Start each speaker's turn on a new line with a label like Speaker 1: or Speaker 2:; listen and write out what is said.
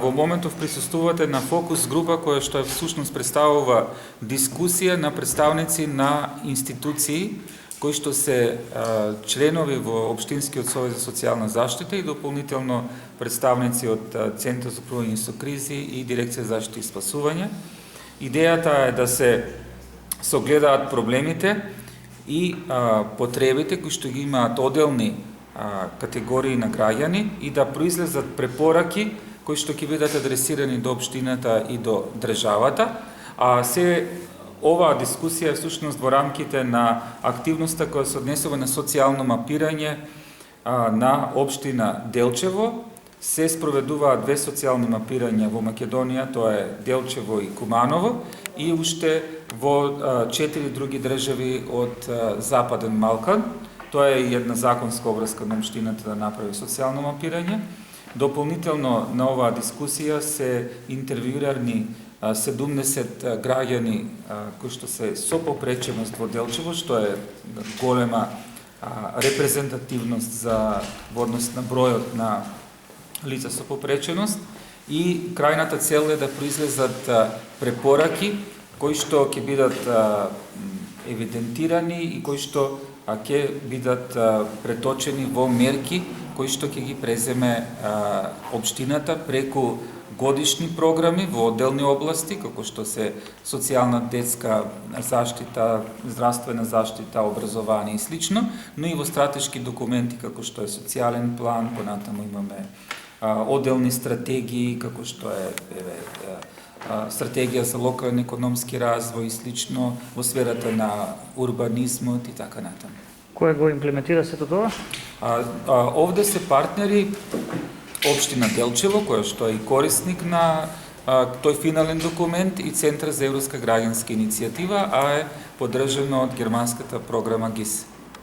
Speaker 1: Во моментов присуствувате на фокус група која што всушност представува дискусија на представници на институции кои што се членови во Општинскиот совет за социјална заштита и дополнително представници од Центар за управување со кризи и Дирекција за заштита и спасување. Идејата е да се согледаат проблемите и потребите кои што ги имаат одделни категории на граѓани и да произлезат препораки кои што ќе бидат адресирани до општината и до државата, а се оваа дискусија е всушност во рамките на активноста која се однесува на социјално мапирање на општина Делчево. Се спроведуваат две социјални мапирања во Македонија, тоа е Делчево и Куманово, и уште во 4 други држави од Западен Балкан. Тоа е една законска обврска на општината да направи социјално мапирање. Дополнително на оваа дискусија се интервјуирани 70 граѓани кои што се со попреченост во Делчево, што е голема репрезентативност во однос на бројот на лица со попреченост, и крајната цел е да произлезат препораки кои што ќе бидат евидентирани и кои што ќе бидат преточени во мерки кои што ќе ги преземе општината преку годишни програми во одделни области, како што се социјална детска заштита, здравствена заштита, образование и слично, но и во стратешки документи како што е социјален план, понатаму имаме одделни стратегии, како што е стратегија за локален економски развој и слично во сферата на урбанизмот и така натаму.
Speaker 2: Кој го имплементира сето тоа?
Speaker 1: Овде се партнери Општина Делчево, која што е и корисник на тој финален документ, и Центар за европска граѓанска иницијатива, а е поддржано од германската програма ГИС.